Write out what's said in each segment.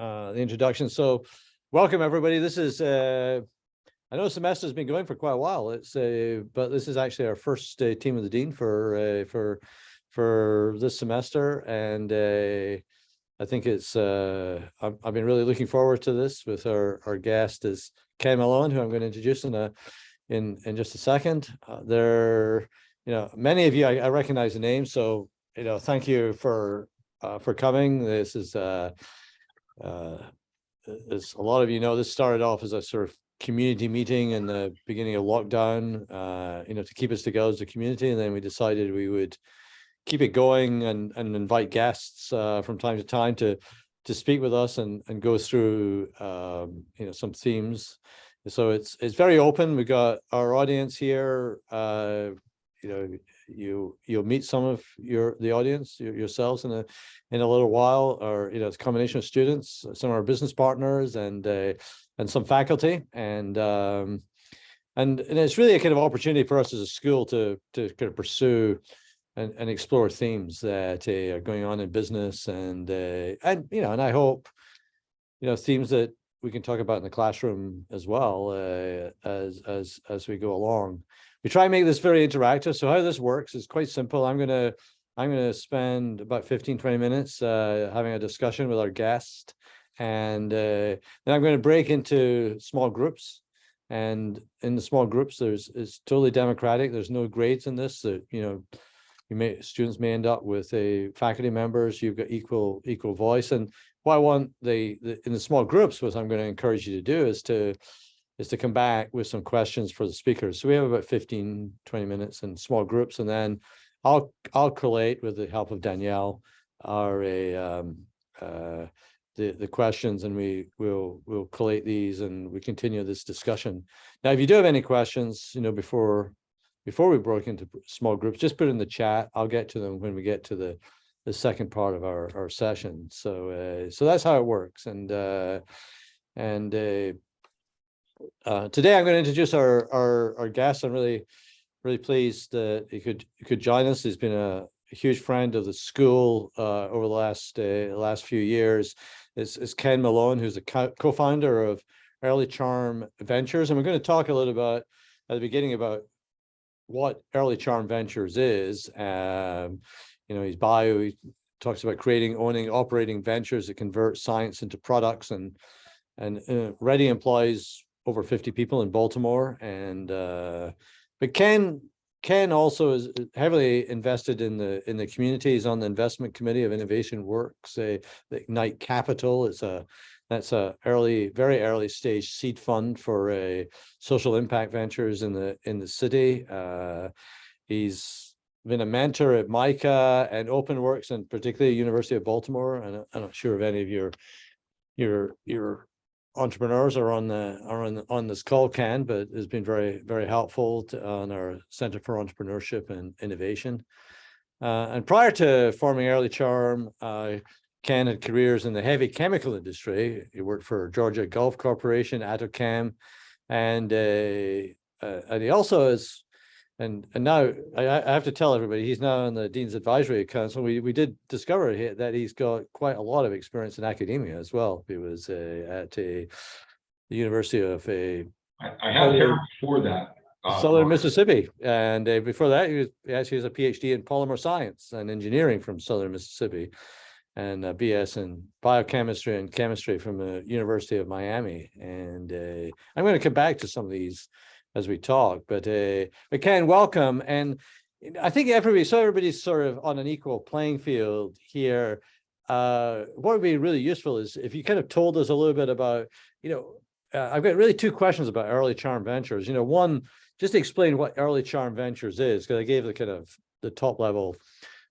the introduction. So welcome everybody. This is I know the semester has been going for quite a while. But this is actually our first team of the dean for this semester, and I think it's I've been really looking forward to this. With our guest is Ken Malone, who I'm going to introduce in just a second. Many of you I recognize the name, so thank you for coming. This is as a lot of you know, this started off as a sort of community meeting in the beginning of lockdown, to keep us together as a community, and then we decided we would keep it going and invite guests from time to time to speak with us and go through some themes. So it's very open. We got our audience here. You'll meet some of the audience yourselves in a little while, or it's a combination of students, some of our business partners, and some faculty, and it's really a kind of opportunity for us as a school to kind of pursue and explore themes that are going on in business, and I hope themes that we can talk about in the classroom as well, as we go along. We try and make this very interactive. So how this works is quite simple. I'm gonna spend about 15-20 minutes having a discussion with our guest, and then I'm going to break into small groups. And in the small groups, it's totally democratic. There's no grades in this. Students may end up with faculty members. You've got equal voice. And what I want in the small groups, what I'm going to encourage you to do is to come back with some questions for the speakers. So we have about 15-20 minutes in small groups, and then I'll collate, with the help of Dalziel, the questions, and we'll collate these, and we continue this discussion. Now, if you do have any questions, before we broke into small groups, just put it in the chat. I'll get to them when we get to the second part of our session. So that's how it works. And today I'm going to introduce our guest. I'm really pleased that he could join us. He's been a huge friend of the school over the last few years. Is Ken Malone, who's the co-founder of Early Charm Ventures, and we're going to talk a little bit at the beginning about what Early Charm Ventures is. His bio, he talks about creating, owning, operating ventures that convert science into products, and already employs over 50 people in Baltimore. And but Ken also is heavily invested in the community. He's on the investment committee of Innovation Works, the Ignite Capital. That's a very early stage seed fund for social impact ventures in the city. He's been a mentor at MICA and OpenWorks, and particularly University of Baltimore. And I'm not sure if any of your entrepreneurs are on this call, Ken, but has been very, very helpful on our Center for Entrepreneurship and Innovation. And prior to forming Early Charm, Ken had careers in the heavy chemical industry. He worked for Georgia Gulf Corporation, Atochem, and he also is. And now I have to tell everybody, he's now on the Dean's Advisory Council. We did discover that he's got quite a lot of experience in academia as well. He was at the University of I had him before that. Southern Mississippi, and before that he actually has a PhD in polymer science and engineering from Southern Mississippi, and a BS in biochemistry and chemistry from the University of Miami. And I'm going to come back to some of these as we talk, but Ken, welcome. And I think everybody's sort of on an equal playing field here. What would be really useful is if you kind of told us a little bit about, I've got really two questions about Early Charm Ventures. One, just to explain what Early Charm Ventures is, because I gave the top level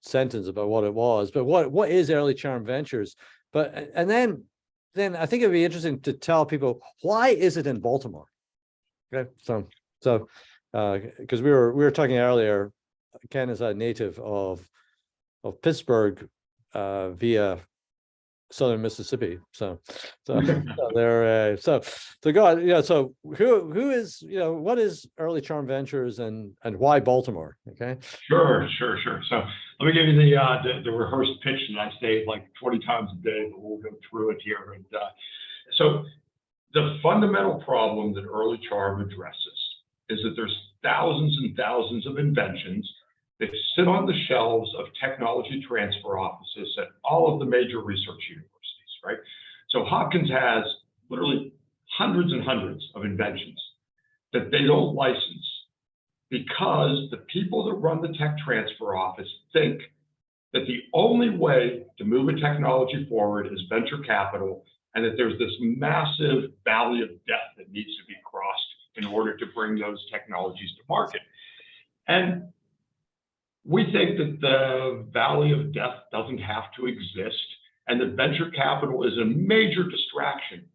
sentence about what it was, but what is Early Charm Ventures? And then I think it'd be interesting to tell people, why is it in Baltimore? Okay, so because we were talking earlier, Ken is a native of Pittsburgh via southern Mississippi. So they're so go on. Yeah. So who is, what is Early Charm Ventures and why Baltimore? Okay. Sure. So let me give you the rehearsed pitch that I say like 20 times a day, but we'll go through it here. And so the fundamental problem that Early Charm addresses is that there's thousands and thousands of inventions that sit on the shelves of technology transfer offices at all of the major research universities, right? So Hopkins has literally hundreds and hundreds of inventions that they don't license because the people that run the tech transfer office think that the only way to move a technology forward is venture capital, and that there's this massive valley of death that needs to be crossed in order to bring those technologies to market. And we think that the valley of death doesn't have to exist, and that venture capital is a major distraction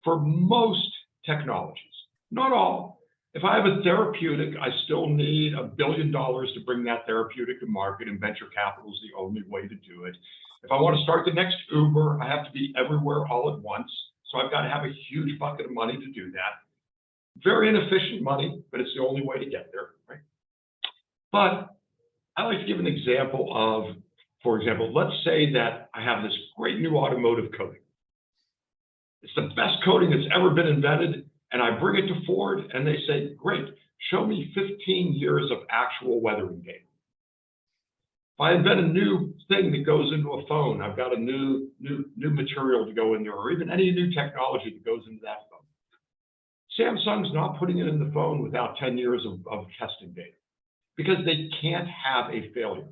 for most technologies, not all. If I have a therapeutic, I still need $1 billion to bring that therapeutic to market, and venture capital is the only way to do it. If I want to start the next Uber, I have to be everywhere all at once. So I've got to have a huge bucket of money to do that. Very inefficient money, but it's the only way to get there, right? But I like to give an example of, for example, let's say that I have this great new automotive coating. It's the best coating that's ever been invented, and I bring it to Ford, and they say, great, show me 15 years of actual weathering data. If I invent a new thing that goes into a phone, I've got a new material to go in there, or even any new technology that goes into that phone. Samsung's not putting it in the phone without 10 years of testing data, because they can't have a failure,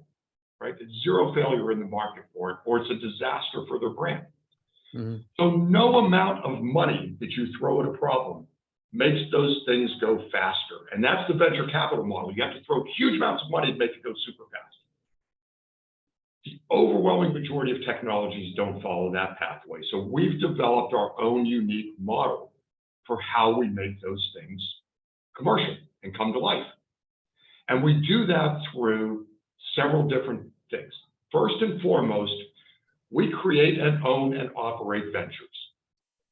right? It's zero failure in the market for it, or it's a disaster for their brand. Mm-hmm. So no amount of money that you throw at a problem makes those things go faster. And that's the venture capital model. You have to throw huge amounts of money to make it go super fast. The overwhelming majority of technologies don't follow that pathway. So we've developed our own unique model for how we make those things commercial and come to life. And we do that through several different things. First and foremost, we create and own and operate ventures.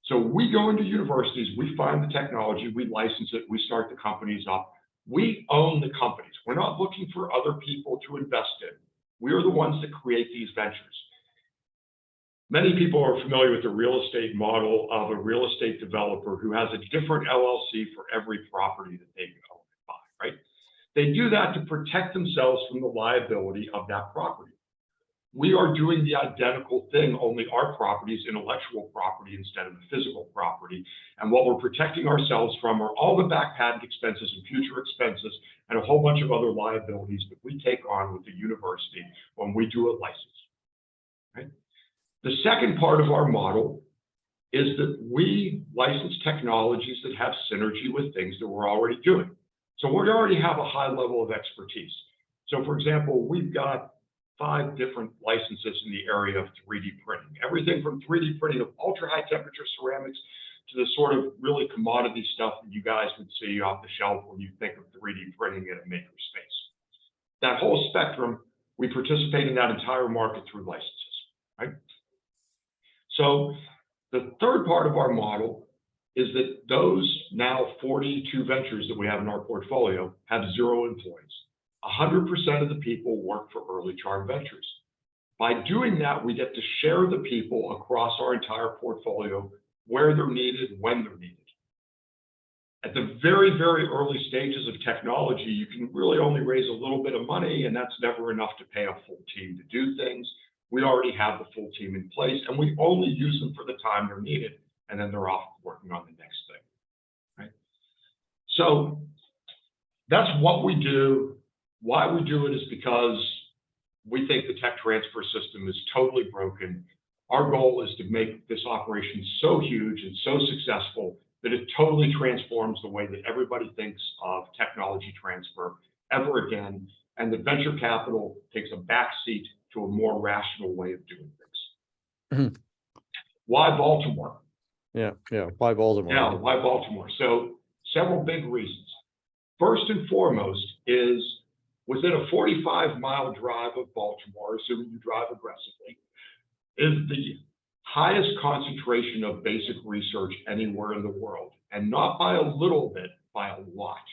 So we go into universities, we find the technology, we license it, we start the companies up. We own the companies. We're not looking for other people to invest in. We are the ones that create these ventures. Many people are familiar with the real estate model of a real estate developer who has a different LLC for every property that they own and buy, right? They do that to protect themselves from the liability of that property. We are doing the identical thing, only our property is intellectual property instead of the physical property. And what we're protecting ourselves from are all the back patent expenses and future expenses and a whole bunch of other liabilities that we take on with the university when we do a license, right? The second part of our model is that we license technologies that have synergy with things that we're already doing. So we already have a high level of expertise. So for example, we've got 5 different licenses in the area of 3D printing. Everything from 3D printing of ultra high temperature ceramics to the sort of really commodity stuff that you guys would see off the shelf when you think of 3D printing in a makerspace. That whole spectrum, we participate in that entire market through licenses, right? So the third part of our model is that those now 42 ventures that we have in our portfolio have 0 employees. 100% of the people work for Early Charm Ventures. By doing that, we get to share the people across our entire portfolio where they're needed, when they're needed. At the very, very early stages of technology, you can really only raise a little bit of money, and that's never enough to pay a full team to do things. We already have the full team in place, and we only use them for the time they're needed, and then they're off working on the next thing, right? So that's what we do. Why we do it is because we think the tech transfer system is totally broken. Our goal is to make this operation so huge and so successful that it totally transforms the way that everybody thinks of technology transfer ever again, and that venture capital takes a backseat to a more rational way of doing things. Mm-hmm. Why Baltimore? Yeah, why Baltimore? Yeah, why Baltimore? So several big reasons. First and foremost is within a 45-mile drive of Baltimore, assuming you drive aggressively, is the highest concentration of basic research anywhere in the world, and not by a little bit, by a lot.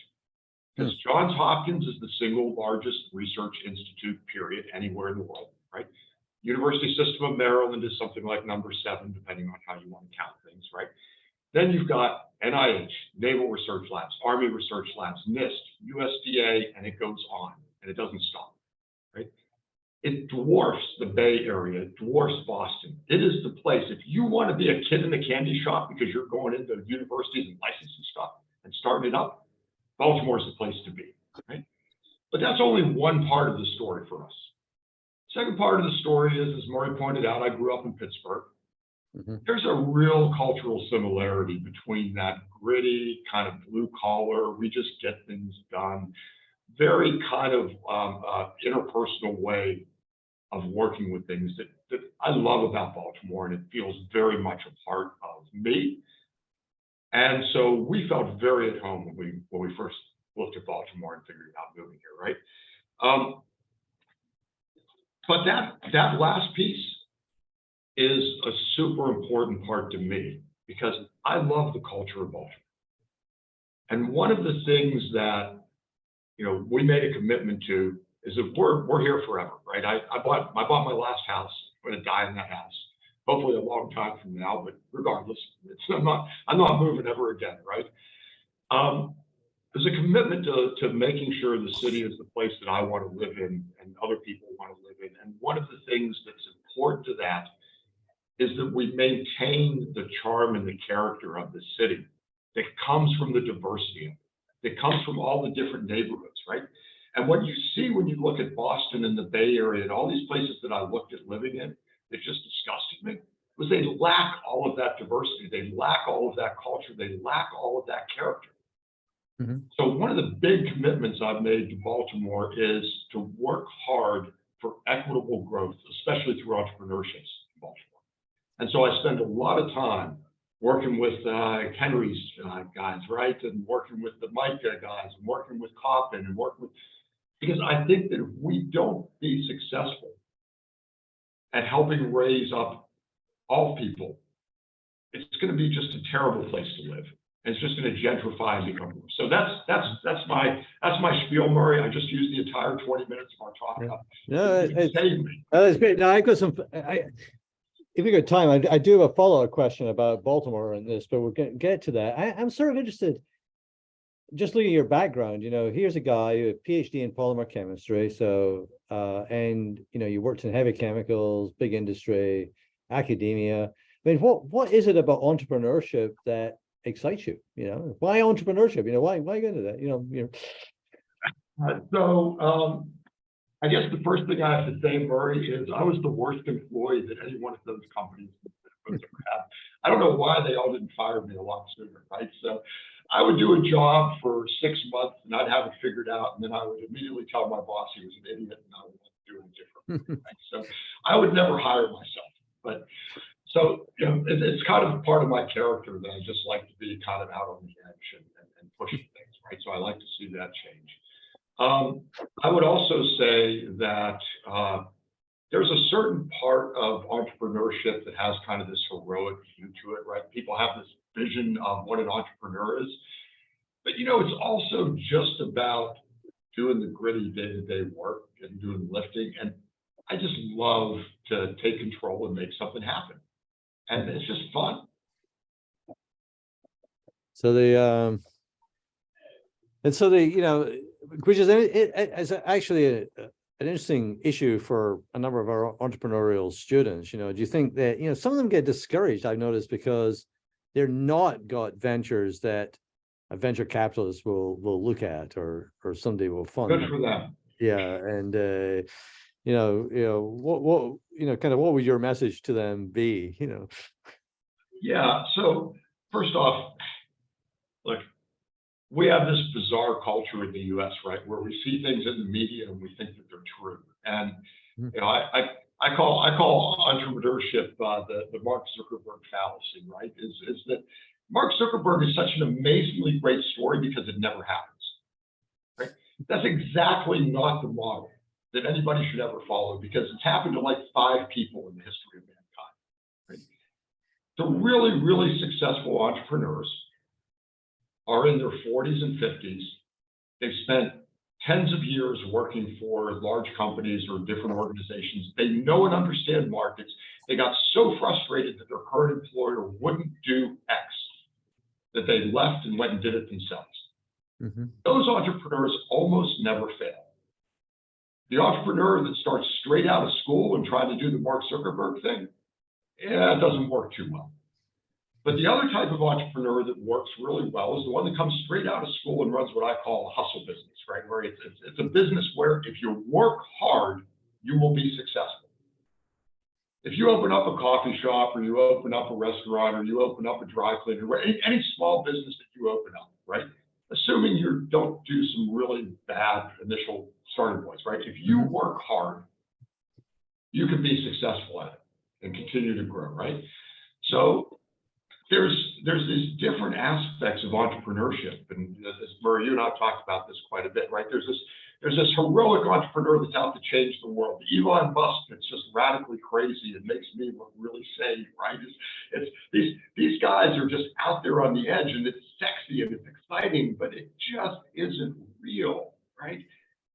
Because Johns Hopkins is the single largest research institute, period, anywhere in the world, right? University System of Maryland is something like number 7, depending on how you want to count things, right? Then you've got NIH, Naval Research Labs, Army Research Labs, NIST, USDA, and it goes on, and it doesn't stop, right? It dwarfs the Bay Area, it dwarfs Boston. It is the place, if you want to be a kid in the candy shop because you're going into universities and licensing stuff and starting it up, Baltimore is the place to be, right? But that's only one part of the story for us. Second part of the story is, as Murray pointed out, I grew up in Pittsburgh. There's a real cultural similarity between that gritty kind of blue collar, we just get things done, very kind of interpersonal way of working with things that I love about Baltimore, and it feels very much a part of me. And so we felt very at home when we first looked at Baltimore and figured out moving here, right? But that last piece is a super important part to me because I love the culture of Baltimore. And one of the things that we made a commitment to is that we're here forever, right? I bought my last house. I'm going to die in that house, hopefully a long time from now. But regardless, I'm not moving ever again, right? There's a commitment to making sure the city is the place that I want to live in and other people want to live in. And one of the things that's important to that is that we maintain the charm and the character of the city that comes from the diversity of it, that comes from all the different neighborhoods, right? And what you see when you look at Boston and the Bay Area and all these places that I looked at living in that just disgusted me was they lack all of that diversity. They lack all of that culture. They lack all of that character. So one of the big commitments I've made to Baltimore is to work hard for equitable growth, especially through entrepreneurship in Baltimore. And so I spend a lot of time working with Henry's guys, right? And working with the MICA guys, and working with Coppin, and working with, because I think that if we don't be successful at helping raise up all people, it's going to be just a terrible place to live. And it's just going to gentrify and become worse. So that's my spiel, Murray. I just used the entire 20 minutes of our talk. No, it's great. Now I got some. If we got time, I do have a follow-up question about Baltimore and this, but we'll get to that. I'm sort of interested, just looking at your background. Here's a guy who had a PhD in polymer chemistry. So, and you worked in heavy chemicals, big industry, academia. I mean, what is it about entrepreneurship that excites you? Why entrepreneurship? Why get into that? So I guess the first thing I have to say, Murray, is I was the worst employee that any one of those companies ever had. I don't know why they all didn't fire me a lot sooner, right? So I would do a job for 6 months and I'd have it figured out, and then I would immediately tell my boss he was an idiot and I would do it differently. Right? So I would never hire myself, but. So, it's kind of part of my character that I just like to be kind of out on the edge and pushing things, right? So I like to see that change. I would also say that there's a certain part of entrepreneurship that has kind of this heroic view to it, right? People have this vision of what an entrepreneur is, but it's also just about doing the gritty day-to-day work and doing lifting. And I just love to take control and make something happen. And it's just fun. So which is it's actually an interesting issue for a number of our entrepreneurial students. Do you think that some of them get discouraged? I've noticed because they're not got ventures that a venture capitalist will look at or someday will fund. Good for them. Yeah, and what would your message to them be? Yeah. So first off, look, we have this bizarre culture in the U.S., right, where we see things in the media and we think that they're true. And I call entrepreneurship the Mark Zuckerberg fallacy, right? Is that Mark Zuckerberg is such an amazingly great story because it never happens, right? That's exactly not the model that anybody should ever follow, because it's happened to like 5 people in the history of mankind, right? The really, really successful entrepreneurs are in their 40s and 50s. They've spent tens of years working for large companies or different organizations. They know and understand markets. They got so frustrated that their current employer wouldn't do X that they left and went and did it themselves. Mm-hmm. Those entrepreneurs almost never fail. The entrepreneur that starts straight out of school and trying to do the Mark Zuckerberg thing, it doesn't work too well. But the other type of entrepreneur that works really well is the one that comes straight out of school and runs what I call a hustle business, right? Where it's a business where if you work hard, you will be successful. If you open up a coffee shop, or you open up a restaurant, or you open up a dry cleaner, any small business that you open up, right? Assuming you don't do some really bad initial starting points, right? If you work hard, you can be successful at it and continue to grow, right? So there's these different aspects of entrepreneurship, and as Murray, you and I have talked about this quite a bit, right? There's this heroic entrepreneur that's out to change the world. The Elon Musk that's just radically crazy and makes me look really sane, right? It's these guys are just out there on the edge, and it's sexy and it's exciting, but it just isn't real, right?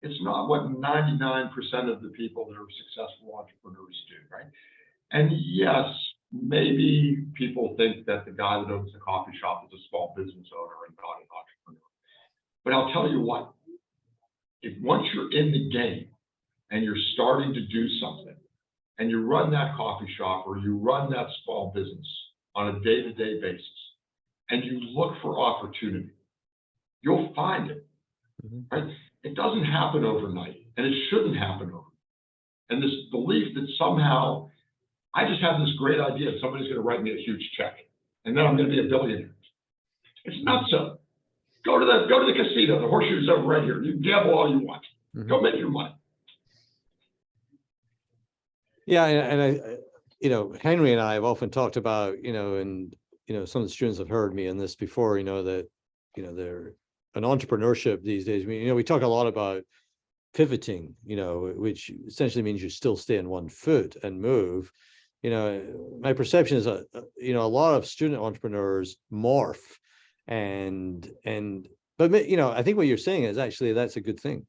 It's not what 99% of the people that are successful entrepreneurs do, right? And yes, maybe people think that the guy that owns the coffee shop is a small business owner and not an entrepreneur. But I'll tell you what, if once you're in the game and you're starting to do something and you run that coffee shop or you run that small business on a day-to-day basis and you look for opportunity, you'll find it, right? It doesn't happen overnight, and it shouldn't happen overnight. And this belief that somehow I just have this great idea and somebody's going to write me a huge check and then I'm going to be a billionaire. It's not so. Go to the casino. The horseshoe's over right here. You can gamble all you want. Go make your money. Yeah, and I, Henry and I have often talked about, and some of the students have heard me in this before, that, they're an entrepreneurship these days. We talk a lot about pivoting, which essentially means you still stay on one foot and move. My perception is a lot of student entrepreneurs morph, but I think what you're saying is actually that's a good thing.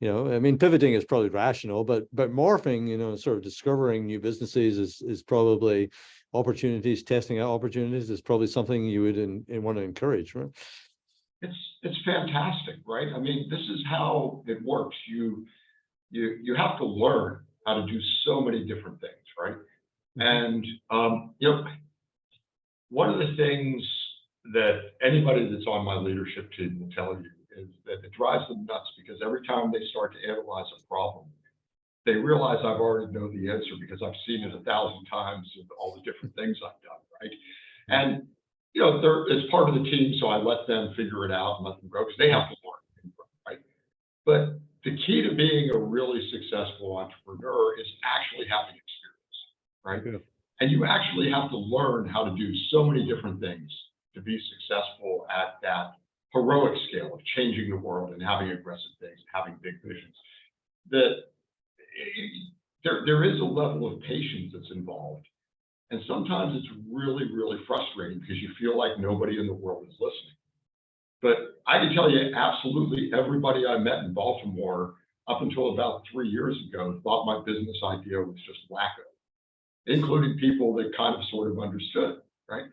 Pivoting is probably rational, but morphing, sort of discovering new businesses is probably opportunities, testing out opportunities is probably something you would want to encourage, right? It's fantastic, right? This is how it works. You have to learn how to do so many different things, right? And one of the things that anybody that's on my leadership team will tell you is that it drives them nuts because every time they start to analyze a problem, they realize I've already know the answer because I've seen it 1,000 times in all the different things I've done, right? And it's part of the team, so I let them figure it out and let them grow because they have to learn, right? But the key to being a really successful entrepreneur is actually having experience, right? Yeah. And you actually have to learn how to do so many different things to be successful at that heroic scale of changing the world and having aggressive things, having big visions. That there is a level of patience that's involved. And sometimes it's really, really frustrating because you feel like nobody in the world is listening. But I can tell you absolutely everybody I met in Baltimore up until about 3 years ago thought my business idea was just wacko, including people that kind of sort of understood, right?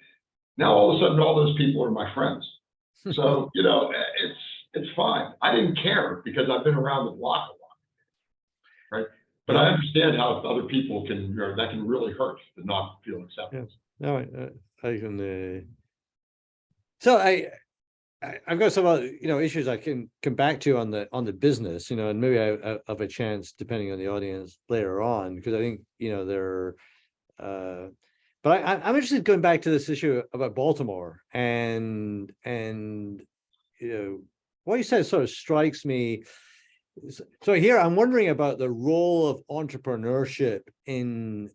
Now, all of a sudden, all those people are my friends. So, it's fine. I didn't care because I've been around the block a lot, right? But I understand how other people that can really hurt to not feel accepted. Yeah. No, I can. So I've got some other, issues I can come back to on the business, and maybe I have a chance depending on the audience later on, because I think, but I'm interested in going back to this issue about Baltimore and what you said sort of strikes me. So here I'm wondering about the role of entrepreneurship in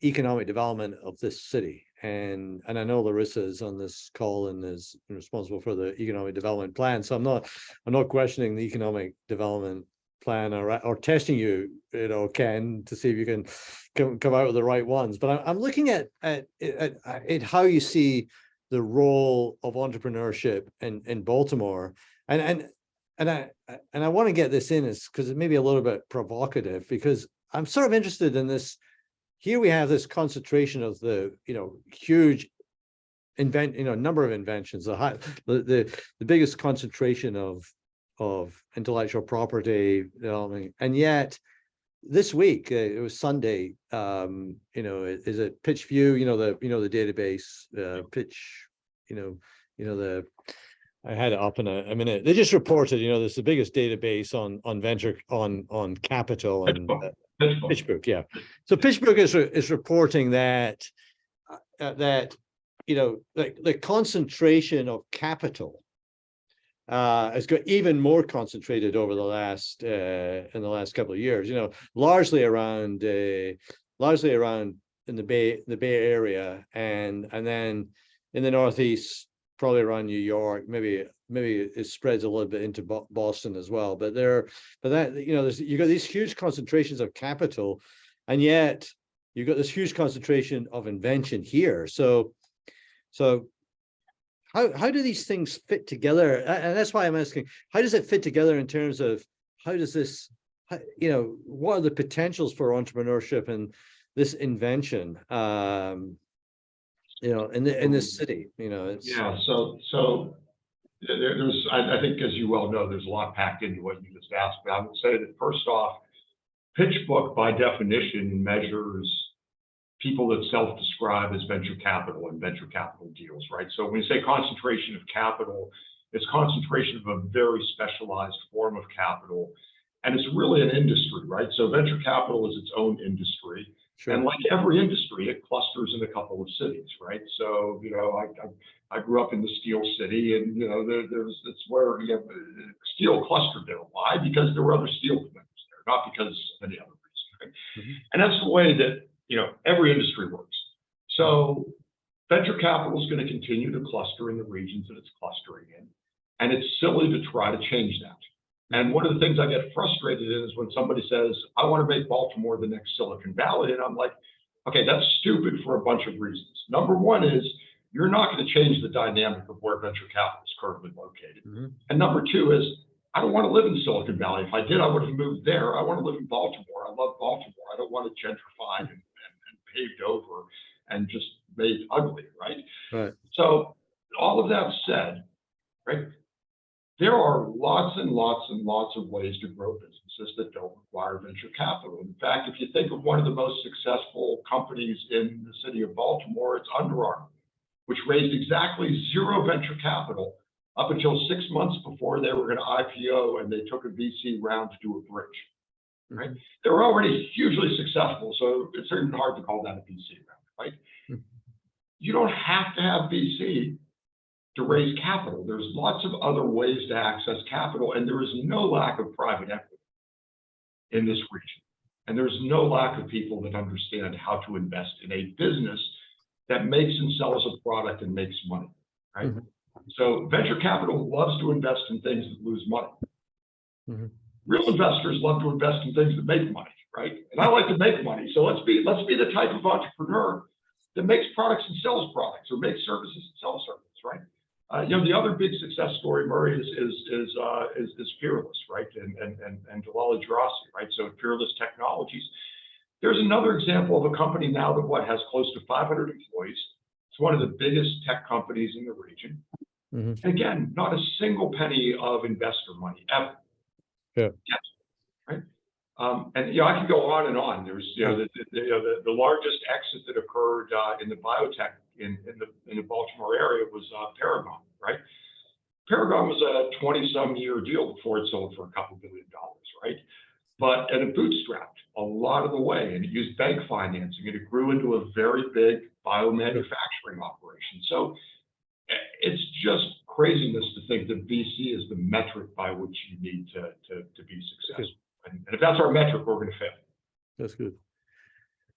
economic development of this city. And I know Larissa is on this call and is responsible for the economic development plan. So I'm not questioning the economic development plan or testing you, Ken, to see if you can come out with the right ones. But I'm looking at how you see the role of entrepreneurship in Baltimore, and I want to get this in is because it may be a little bit provocative, because I'm sort of interested in this. Here we have this concentration of the huge number of inventions, the biggest concentration of intellectual property development, and yet this week it was Sunday. Is it Pitch View? The database Pitch. I had it up in a minute. They just reported, this is the biggest database on venture on capital and PitchBook, yeah. So PitchBook is reporting that the concentration of capital has got even more concentrated over the last in the last couple of years. Largely around in the Bay Area, and then in the Northeast, probably around New York. Maybe it spreads a little bit into Boston as well. But you got these huge concentrations of capital, and yet you've got this huge concentration of invention here. So how do these things fit together? And that's why I'm asking, how does it fit together in terms of how does this, what are the potentials for entrepreneurship and this invention, in this city? So there's, I think, as you well know, there's a lot packed into what you just asked. But I would say that first off, PitchBook by definition measures people that self-describe as venture capital and venture capital deals, right? So when you say concentration of capital, it's concentration of a very specialized form of capital, and it's really an industry, right? So venture capital is its own industry. Sure. And like every industry, it clusters in a couple of cities, right? So, I grew up in the steel city, and, it's where steel clustered there. Why? Because there were other steel producers there, not because of any other reason, right? Mm-hmm. And that's the way that, every industry works. So venture capital is going to continue to cluster in the regions that it's clustering in. And it's silly to try to change that. And one of the things I get frustrated in is when somebody says, I want to make Baltimore the next Silicon Valley. And I'm like, okay, that's stupid for a bunch of reasons. Number one is you're not going to change the dynamic of where venture capital is currently located. Mm-hmm. And number two is I don't want to live in Silicon Valley. If I did, I would have moved there. I want to live in Baltimore. I love Baltimore. I don't want it gentrified and paved over and just made ugly, right? Right. So all of that said, right, there are lots and lots and lots of ways to grow businesses that don't require venture capital. In fact, if you think of one of the most successful companies in the city of Baltimore, it's Under Armour, which raised exactly zero venture capital up until 6 months before they were going to IPO, and they took a VC round to do a bridge. Right? They were already hugely successful, so it's even hard to call that a VC round, right? You don't have to have VC to raise capital. There's lots of other ways to access capital, and there is no lack of private equity in this region. And there's no lack of people that understand how to invest in a business that makes and sells a product and makes money, right? Mm-hmm. So venture capital loves to invest in things that lose money. Mm-hmm. Real investors love to invest in things that make money, right? And I like to make money. So let's be the type of entrepreneur that makes products and sells products, or makes services and sells services, right? The other big success story, Murray, is Fearless, right? And Dalziel, right? So Fearless Technologies. There's another example of a company now that has close to 500 employees. It's one of the biggest tech companies in the region. Mm-hmm. And again, not a single penny of investor money ever. Yeah. Yes. Right. And I can go on and on. There's the largest exit that occurred in the biotech in the Baltimore area was Paragon, right? Paragon was a 20-some-year deal before it sold for a couple $2 billion, right? And it bootstrapped a lot of the way, and it used bank financing, and it grew into a very big biomanufacturing operation. So it's just craziness to think that VC is the metric by which you need to be successful. And if that's our metric, we're going to fail. That's good.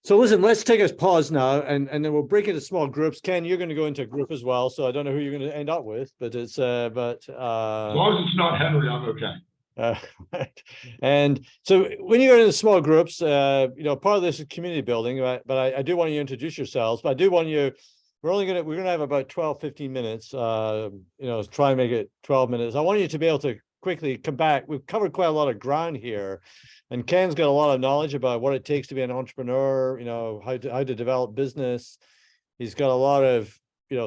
So listen, let's take a pause now, and then we'll break into small groups. Ken, you're going to go into a group as well, so I don't know who you're going to end up with, but it's as long as it's not Henry, I'm okay. Right. And so when you go into small groups, part of this is community building, right? But I do want you to introduce yourselves, but I do want you, we're going to have about 12, 15 minutes, try and make it 12 minutes. I want you to be able to quickly come back. We've covered quite a lot of ground here, and Ken's got a lot of knowledge about what it takes to be an entrepreneur, how to develop business. He's got a lot of,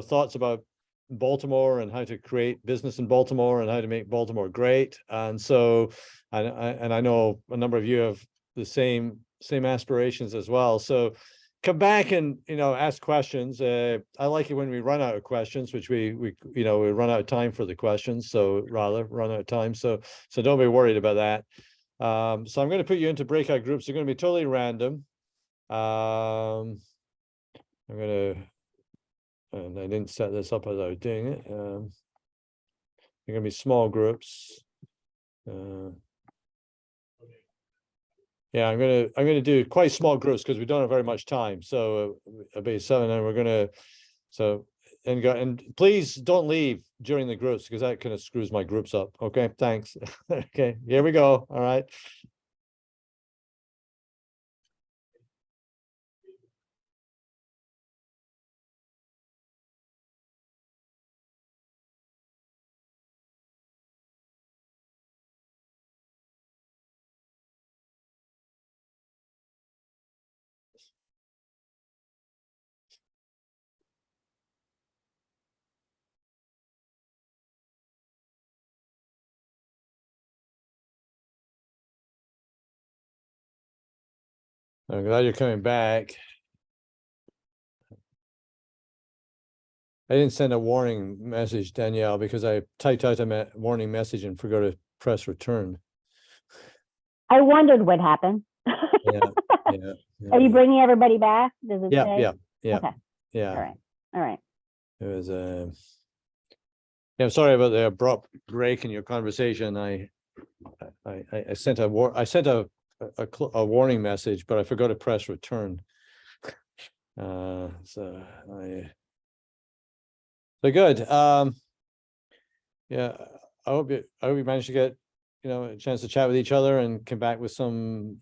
thoughts about Baltimore and how to create business in Baltimore and how to make Baltimore great. And so, I know a number of you have the same aspirations as well. So come back and, ask questions. I like it when we run out of questions, which we run out of time for the questions. So rather run out of time. So don't be worried about that. So I'm going to put you into breakout groups. They're going to be totally random. I'm going to, and I didn't set this up as I was doing it. They're going to be small groups. Yeah, I'm gonna do quite small groups because we don't have very much time. So it'll be 7, and we're gonna and please don't leave during the groups because that kind of screws my groups up. Okay, thanks. Okay, here we go. All right. I'm glad you're coming back. I didn't send a warning message, Danielle, because I typed out a warning message and forgot to press return. I wondered what happened. Yeah. Are you bringing everybody back? Does it say? Yeah. Okay. Yeah. All right. It was I'm sorry about the abrupt break in your conversation. I sent a warning message, but I forgot to press return. So good. Yeah, I hope you managed to get a chance to chat with each other and come back with some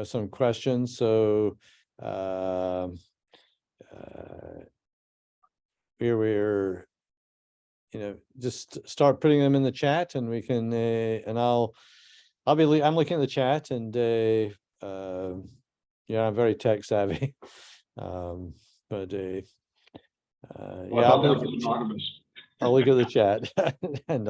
some questions. So we're just start putting them in the chat, and we can and I'm looking at the chat, and I'm very tech savvy. But I'll look at the chat and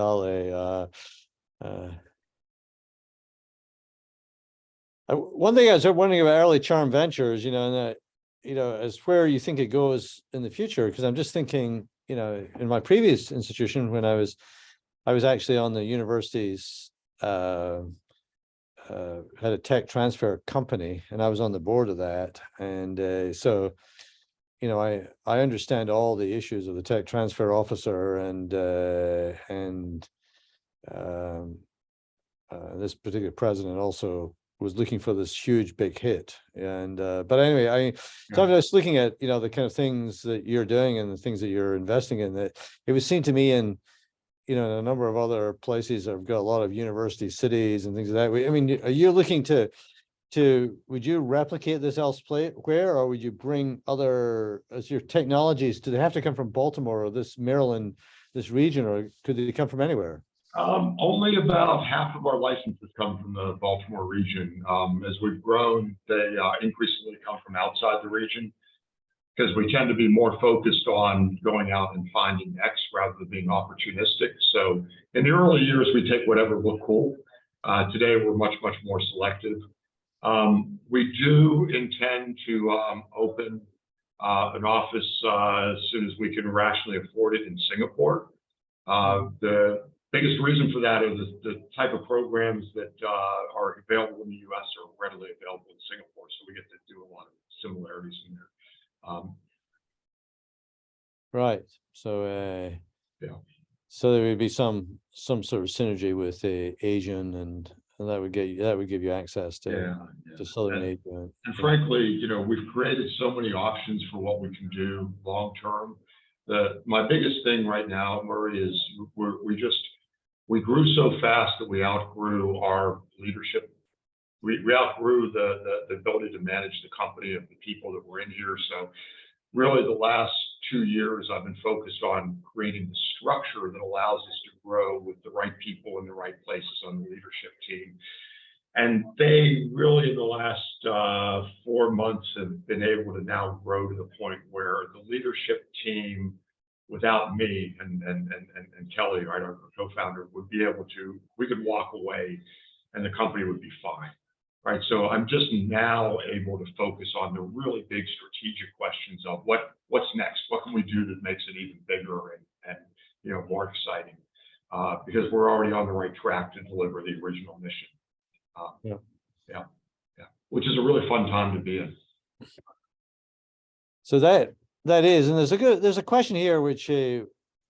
one thing I was wondering about early charm ventures, and that, as where you think it goes in the future, because I'm just thinking, in my previous institution, when I was actually on the university's had a tech transfer company, and I was on the board of that. And so, I understand all the issues of the tech transfer officer, and this particular president also was looking for this huge big hit. And but anyway, so I'm just looking at the kind of things that you're doing and the things that you're investing in, that it would seem to me, in a number of other places that have got a lot of university cities and things like that. I mean, are you looking to would you replicate this elsewhere, or would you bring other, as your technologies, do they have to come from Baltimore or this Maryland, this region, or could they come from anywhere? Only about half of our licenses come from the Baltimore region. As we've grown, they increasingly come from outside the region, because we tend to be more focused on going out and finding X rather than being opportunistic. So in the early years, we take whatever looked cool. Today, we're much, much more selective. We do intend to open an office as soon as we can rationally afford it in Singapore. The biggest reason for that is the type of programs that are available in the U.S. are readily available in Singapore, so we get to do a lot of similarities in there. Right. So so there would be some sort of synergy with the Asian, and that would give you access to Southern Asia. And frankly, we've created so many options for what we can do long term. My biggest thing right now, Murray, is We grew so fast that we outgrew our leadership. We outgrew the ability to manage the company of the people that were in here. So really the last 2 years, I've been focused on creating the structure that allows us to grow with the right people in the right places on the leadership team. And they really, in the last 4 months, have been able to now grow to the point where the leadership team, without me and Kelly, right, our co-founder, would be able to, we could walk away and the company would be fine, right? So I'm just now able to focus on the really big strategic questions of what's next? What can we do that makes it even bigger and more exciting? Because we're already on the right track to deliver the original mission. Yeah, which is a really fun time to be in. So that is, and there's a question here which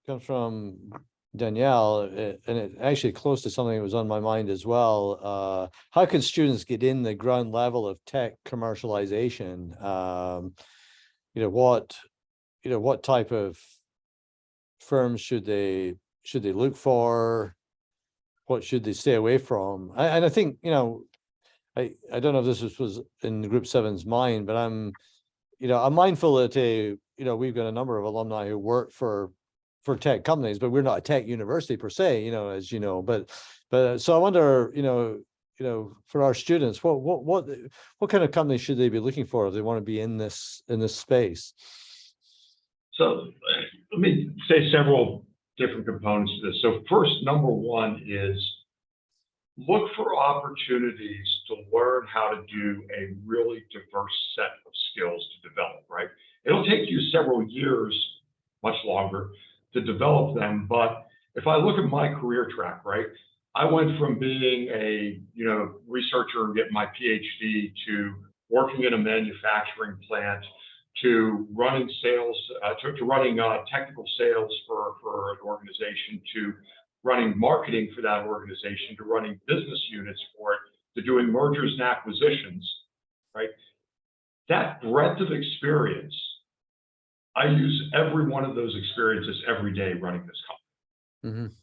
comes from Danielle, and it actually close to something that was on my mind as well. How can students get in the ground level of tech commercialization? What type of firms should they look for? What should they stay away from? And I think, I don't know if this was in Group 7's mind, but I'm mindful that, we've got a number of alumni who work for tech companies, but we're not a tech university per se, as you know, but so I wonder, for our students, what kind of companies should they be looking for if they want to be in this space? So let me say several different components to this. So first, number one is look for opportunities to learn how to do a really diverse set of skills to develop, right? It'll take you several years, much longer, to develop them. But if I look at my career track, right, I went from being a researcher and getting my PhD to working in a manufacturing plant to running sales, to running technical sales for an organization, to running marketing for that organization, to running business units for it, to doing mergers and acquisitions, right? That breadth of experience, I use every one of those experiences every day running this company. Mm-hmm.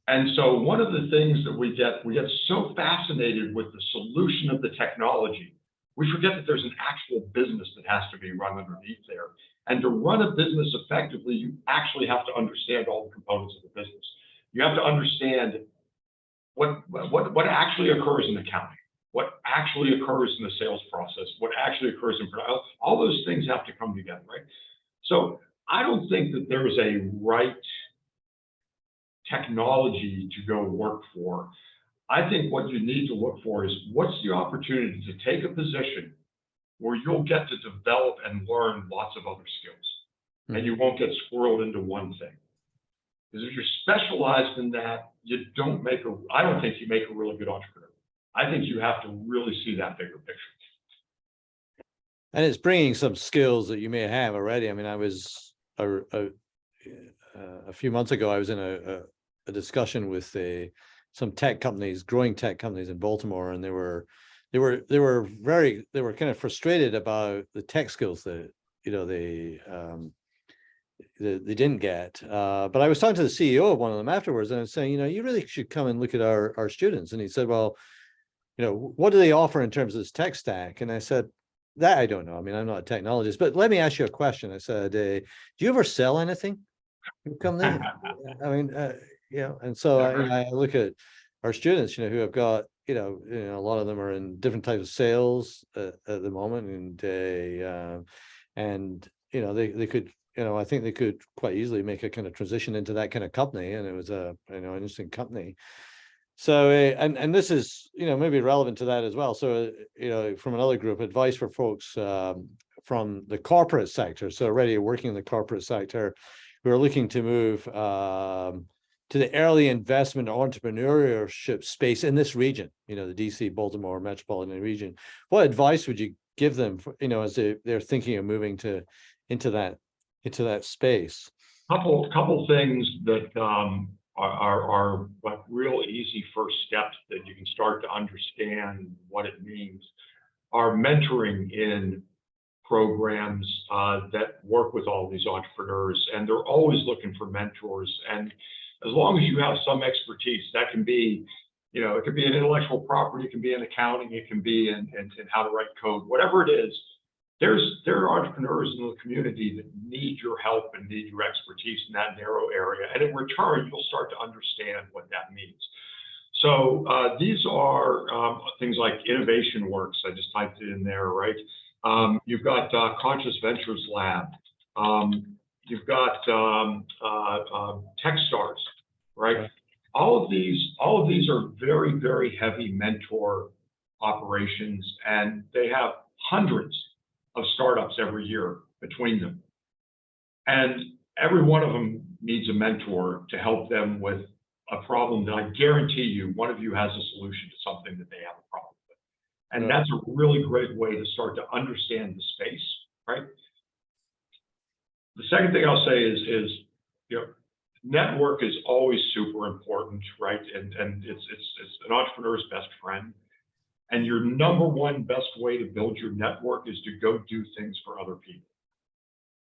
And so one of the things that we get so fascinated with the solution of the technology, we forget that there's an actual business that has to be run underneath there. And to run a business effectively, you actually have to understand all the components of the business. You have to understand what actually occurs in accounting, what actually occurs in the sales process, what actually occurs in production. All those things have to come together, right? So I don't think that there's a right technology to go work for. I think what you need to look for is what's the opportunity to take a position where you'll get to develop and learn lots of other skills, and you won't get squirreled into one thing. Because if you're specialized in that, I don't think you make a really good entrepreneur. I think you have to really see that bigger picture. And it's bringing some skills that you may have already. I mean, I was a few months ago, I was in a discussion with some tech companies, growing tech companies in Baltimore, and they were kind of frustrated about the tech skills that they didn't get. But I was talking to the CEO of one of them afterwards, and I was saying, you really should come and look at our students. And he said, well, what do they offer in terms of this tech stack? And I said, that I don't know. I mean, I'm not a technologist, but let me ask you a question. I said, do you ever sell anything? You come there? I mean, and so I look at our students, who have got, a lot of them are in different types of sales at the moment, and they could, I think they could quite easily make a kind of transition into that kind of company, and it was an interesting company. So, and this is, maybe relevant to that as well. So, from another group, advice for folks from the corporate sector, so already working in the corporate sector, who are looking to move to the early investment entrepreneurship space in this region, the DC, Baltimore metropolitan region. What advice would you give them, as they're thinking of moving into that space? Couple things that are like real easy first steps that you can start to understand what it means are mentoring in programs that work with all these entrepreneurs, and they're always looking for mentors. And as long as you have some expertise, that can be, it could be in intellectual property, it can be in accounting, it can be in how to write code, whatever it is. There are entrepreneurs in the community that need your help and need your expertise in that narrow area. And in return, you'll start to understand what that means. So these are things like Innovation Works. I just typed it in there, right? You've got Conscious Ventures Lab. You've got Techstars, right? All of these are very, very heavy mentor operations, and they have hundreds of startups every year between them. And every one of them needs a mentor to help them with a problem that I guarantee you, one of you has a solution to something that they have a problem with. And that's a really great way to start to understand the space, right? The second thing I'll say is network is always super important, right? And it's an entrepreneur's best friend. And your number one best way to build your network is to go do things for other people.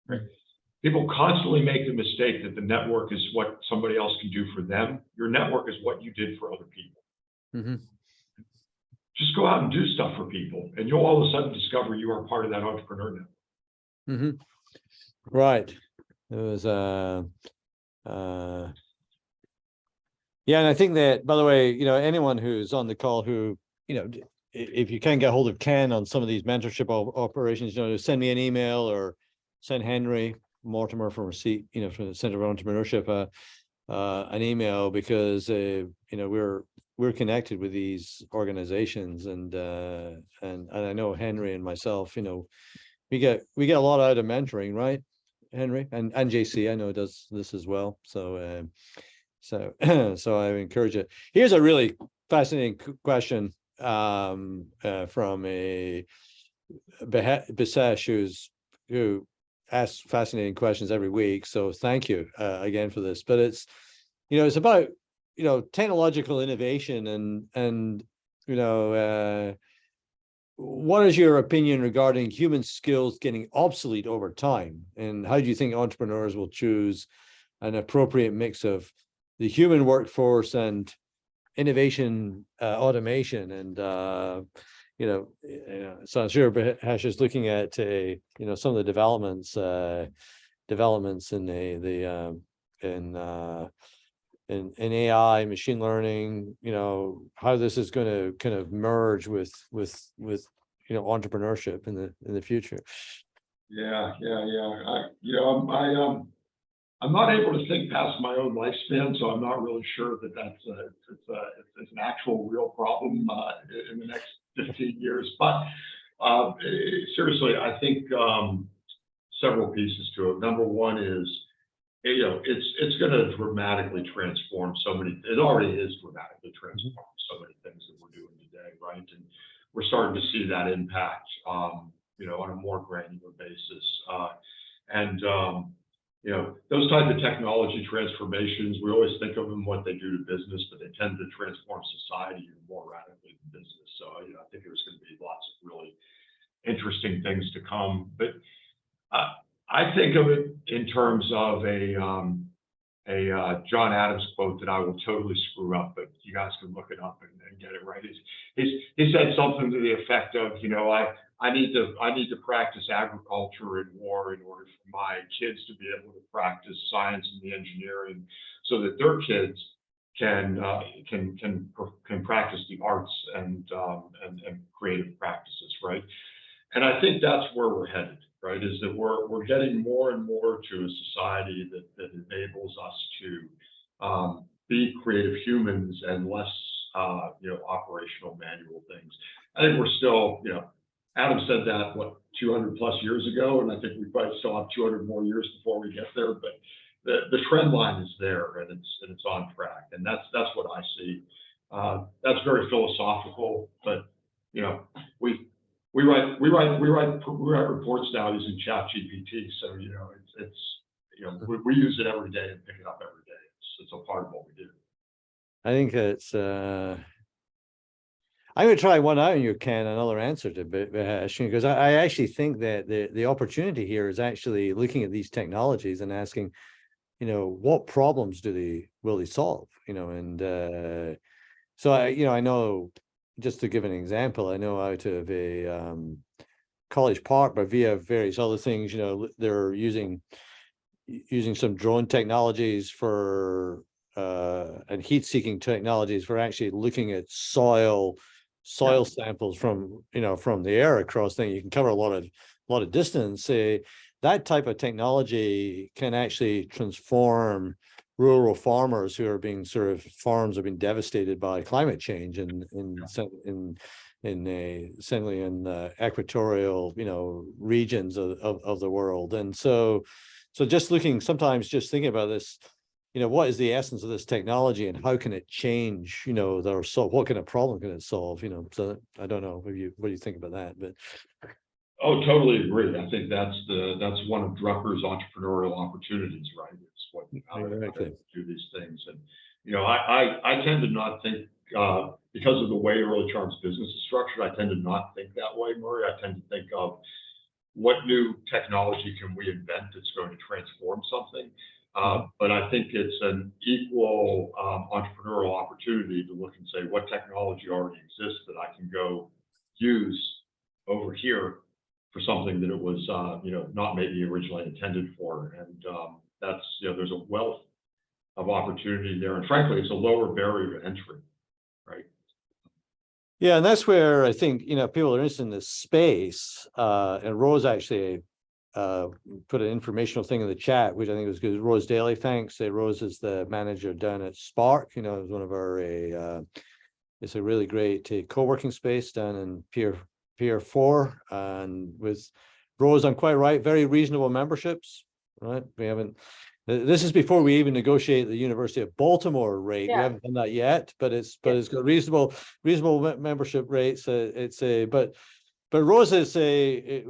Right? People constantly make the mistake that the network is what somebody else can do for them. Your network is what you did for other people. Mm-hmm. Just go out and do stuff for people, and you'll all of a sudden discover you are part of that entrepreneur network. Mm-hmm. Right. It was yeah, and I think that, by the way, anyone who's on the call who, if you can get hold of Ken on some of these mentorship operations, send me an email or send Henry Mortimer from Receipt, from the Center of Entrepreneurship, an email, because we're connected with these organizations, and I know Henry and myself, we get a lot out of mentoring, right, Henry? And JC, I know, does this as well. So so I encourage it. Here's a really fascinating question from a Bisesh who asks fascinating questions every week. So thank you again for this. But it's about technological innovation and what is your opinion regarding human skills getting obsolete over time, and how do you think entrepreneurs will choose an appropriate mix of the human workforce and innovation, automation, and so I'm sure Bisesh is looking at some of the developments in AI, machine learning, how this is going to kind of merge with entrepreneurship in the future. Yeah. I'm not able to think past my own lifespan, so I'm not really sure that it's an actual real problem in the next 15 years. But seriously, I think several pieces to it. Number one is, it's going to dramatically transform so many. It already is dramatically transforming so many things that we're doing today, right? And we're starting to see that impact, on a more granular basis. Those types of technology transformations, we always think of them what they do to business, but they tend to transform society even more radically than business. So, I think there's going to be lots of really interesting things to come. But I think of it in terms of a John Adams quote that I will totally screw up, but you guys can look it up and get it right. He said something to the effect of, I need to practice agriculture and war in order for my kids to be able to practice science and the engineering, so that their kids can practice the arts and creative practices, right? And I think that's where we're headed, right? Is that we're getting more and more to a society that enables us to be creative humans and less operational manual things. I think we're still, Adam said that 200 plus years ago, and I think we probably still have 200 more years before we get there. But the trend line is there, and it's on track, and that's what I see. That's very philosophical, but we write reports now using ChatGPT, so we use it every day and pick it up every day. It's a part of what we do. I think it's. I'm going to try one out on you, Ken, another answer to Bisesh, because I actually think that the opportunity here is actually looking at these technologies and asking, what problems will they solve, and so I know, just to give an example, I know out of a College Park, but via various other things, they're using some drone technologies for and heat-seeking technologies for actually looking at soil samples from the air across things. You can cover a lot of distance. That type of technology can actually transform rural farmers who are being farms have been devastated by climate change certainly in equatorial regions of the world. And so just sometimes thinking about this, what is the essence of this technology and how can it change, what kind of problem can it solve? So I don't know what do you think about that, but. Oh, totally agree. I think that's one of Drucker's entrepreneurial opportunities, right? It's what how to do these things. And I tend to not think because of the way Early Charms business is structured, I tend to not think that way, Murray. I tend to think of what new technology can we invent that's going to transform something. But I think it's an equal entrepreneurial opportunity to look and say, what technology already exists that I can go use over here for something that it was, not maybe originally intended for. And that's, there's a wealth of opportunity there. And frankly, it's a lower barrier to entry, right? Yeah, and that's where I think, people are interested in this space. And Rose actually put an informational thing in the chat, which I think was good. Rose Daly, thanks. Rose is the manager down at Spark. It's one of our, it's a really great co-working space down in Pier 4, and with Rose, I'm quite right, very reasonable memberships, right? This is before we even negotiate the University of Baltimore rate. We haven't done that yet, but it's got reasonable membership rates. But Rose it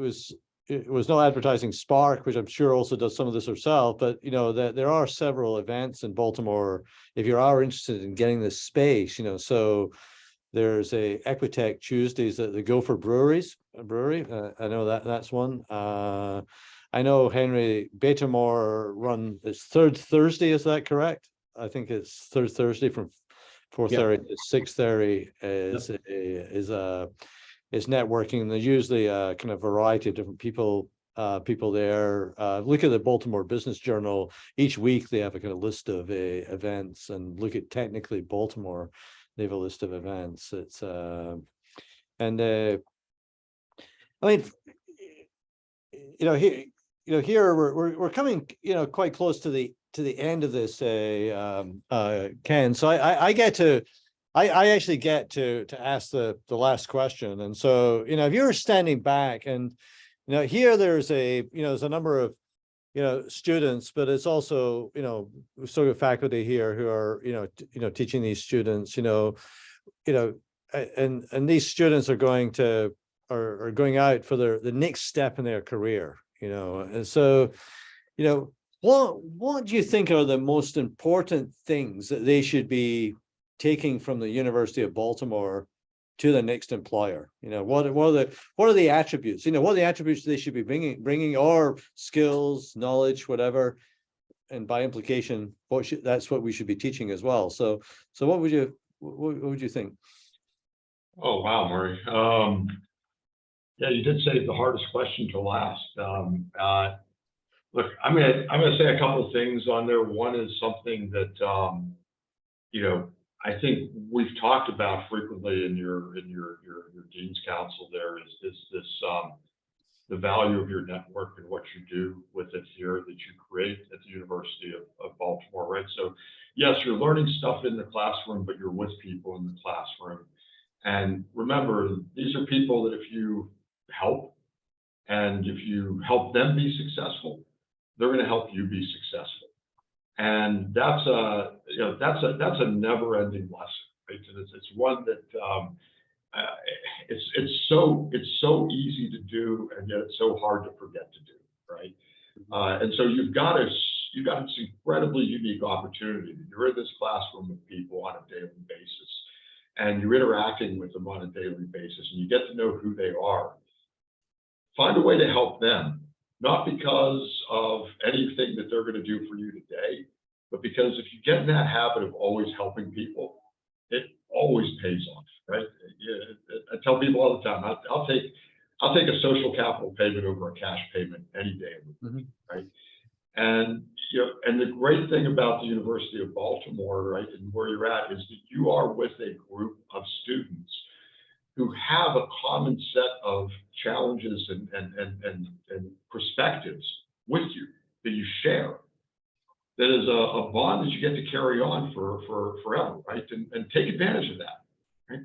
was no advertising Spark, which I'm sure also does some of this herself, but there are several events in Baltimore if you are interested in getting this space, so there's a Equitech Tuesdays at the Gopher Brewery. I know that's one. I know Henry Baltimore run its third Thursday. Is that correct? I think it's third Thursday from 4:30 to 6:30 is networking. There's usually a kind of variety of different people there. Look at the Baltimore Business Journal. Each week they have a kind of list of events, and look at Technically Baltimore. They have a list of events. It's I mean, here we're coming, quite close to the end of this, Ken. So I actually get to ask the last question. And so, if you're standing back and, here there's there's a number of, students, but it's also, sort of faculty here who are, teaching these students, and these students are going out for the next step in their career, and so, what do you think are the most important things that they should be taking from the University of Baltimore to the next employer? What are the attributes? What are the attributes they should be bringing, or skills, knowledge, whatever, and by implication, that's what we should be teaching as well. So what would you think? Oh wow, Murray. Yeah, you did save the hardest question to last. Look, I'm gonna say a couple of things on there. One is something that I think we've talked about frequently in your dean's council. There is this the value of your network and what you do with it here that you create at the University of Baltimore, right? So yes, you're learning stuff in the classroom, but you're with people in the classroom. And remember, these are people that if you help and if you help them be successful, they're going to help you be successful. And that's a never-ending lesson, right? And it's one that it's so easy to do, and yet it's so hard to forget to do, right? And so you've got this incredibly unique opportunity. You're in this classroom with people on a daily basis, and you're interacting with them on a daily basis, and you get to know who they are. Find a way to help them not because of anything that they're going to do for you today, but because if you get in that habit of always helping people, it always pays off, right? I tell people all the time, I'll take a social capital payment over a cash payment any day of the week, right? And and the great thing about the University of Baltimore, right, and where you're at, is that you are with a group of students who have a common set of challenges and perspectives with you that you share. That is a bond that you get to carry on for forever, right? And take advantage of that, right?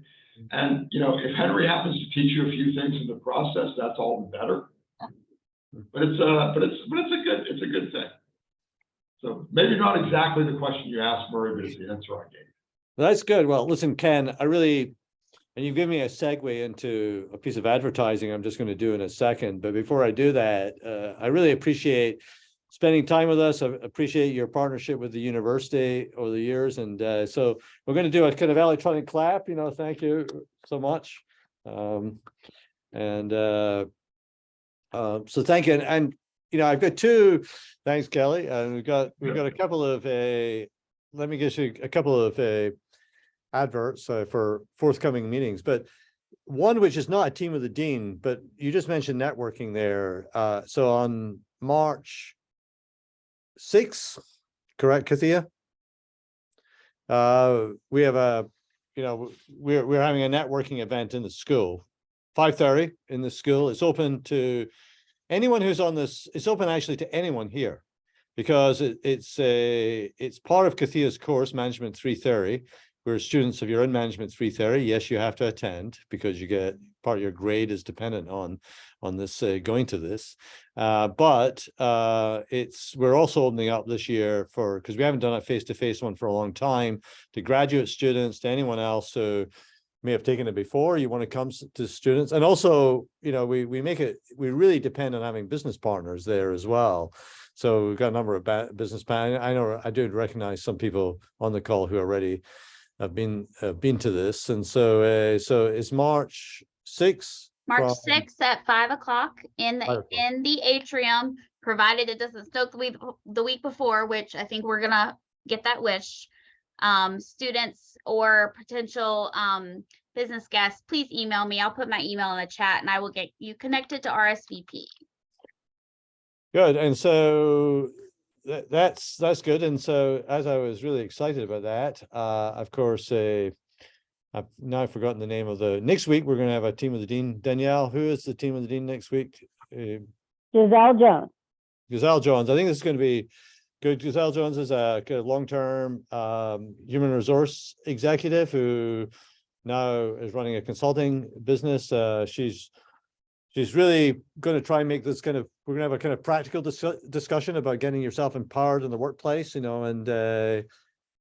And if Henry happens to teach you a few things in the process, that's all the better. But it's a good thing. So maybe not exactly the question you asked, Murray, but it's the answer I gave. That's good. Well, listen, Ken, and you've given me a segue into a piece of advertising I'm just going to do in a second. But before I do that, I really appreciate spending time with us. I appreciate your partnership with the university over the years. And so we're going to do a kind of electronic clap, thank you so much. So thank you. And I've got two, thanks, Kelly. And we've got a couple of, let me give you a couple of adverts for forthcoming meetings, but one which is not a team of the dean, but you just mentioned networking there. So on March 6th, correct, Kathia? We have we're having a networking event in the school, 5:30 in the school. It's open to anyone who's on this. It's open actually to anyone here, because it's part of Kathia's course, Management 330. Where students, if you're in Management 330, yes, you have to attend because you get part of your grade is dependent on this going to this. But we're also opening up this year because we haven't done a face-to-face one for a long time, to graduate students, to anyone else who may have taken it before. You want to come to students, and also we really depend on having business partners there as well. So we've got a number of business partners. I know I do recognize some people on the call who already have been to this, and so it's March 6th. March 6th at 5 o'clock in the atrium, provided it doesn't snow the week before, which I think we're gonna get that wish. Students or potential business guests, please email me. I'll put my email in the chat and I will get you connected to RSVP. Good. And so that's good. And so as I was really excited about that, of course, I've now forgotten the name of next week, we're going to have a team of the dean. Danielle, who is the team of the dean next week? Giselle Jones. Giselle Jones. I think this is going to be good. Giselle Jones is a kind of long-term human resource executive who now is running a consulting business. She's really going to try and make this we're going to have a kind of practical discussion about getting yourself empowered in the workplace, and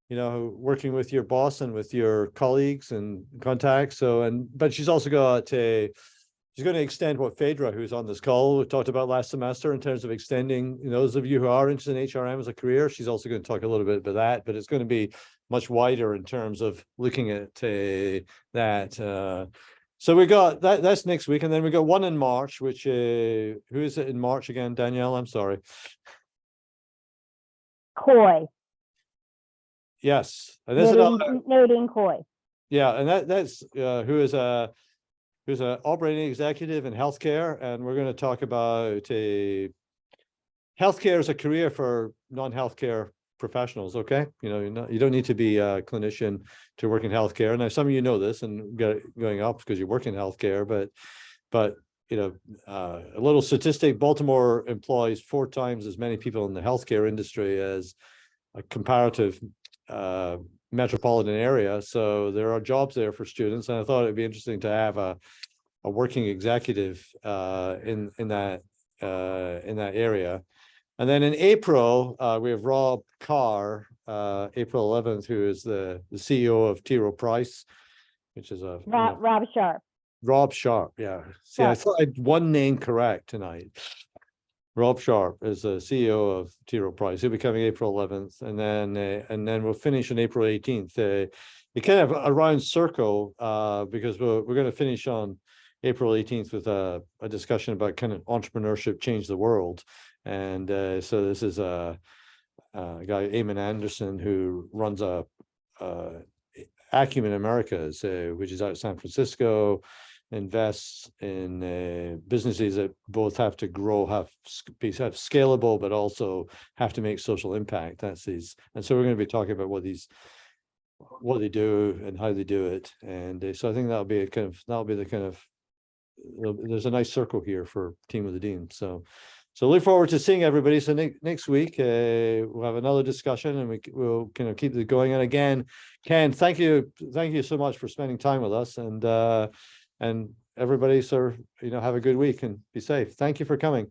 working with your boss and with your colleagues and contacts. But she's also got she's going to extend what Phaedra, who's on this call, we talked about last semester in terms of extending, those of you who are interested in HRM as a career. She's also going to talk a little bit about that, but it's going to be much wider in terms of looking at that. So we got that's next week. And then we got one in March, which, who is it in March again, Danielle? I'm sorry. Coy. Yes. And there's Nadine Coy. Yeah. And that's who's an operating executive in healthcare. And we're going to talk about healthcare as a career for non-healthcare professionals. Okay. You don't need to be a clinician to work in healthcare. Now, some of you know this and going up because you work in healthcare, but a little statistic: Baltimore employs 4 times as many people in the healthcare industry as a comparative metropolitan area. So there are jobs there for students, and I thought it'd be interesting to have a working executive in that area. And then in April, we have Rob Carr, April 11th, who is the CEO of T. Rowe Price, which is Rob Sharp. Rob Sharp, yeah. See, I thought I had one name correct tonight. Rob Sharp is the CEO of T. Rowe Price. He'll be coming April 11th, and then we'll finish on April 18th. It kind of a round circle because we're going to finish on April 18th with a discussion about kind of entrepreneurship change the world. And so this is a guy, Eamon Anderson, who runs Acumen Americas, which is out of San Francisco, invests in businesses that both have to grow, have scalable, but also have to make social impact. That's these. And so we're going to be talking about what they do and how they do it. And so I think that'll be there's a nice circle here for Team of the Dean. So look forward to seeing everybody. So next week we'll have another discussion, and we'll kind of keep it going. And again, Ken, thank you so much for spending time with us, and everybody, have a good week and be safe. Thank you for coming.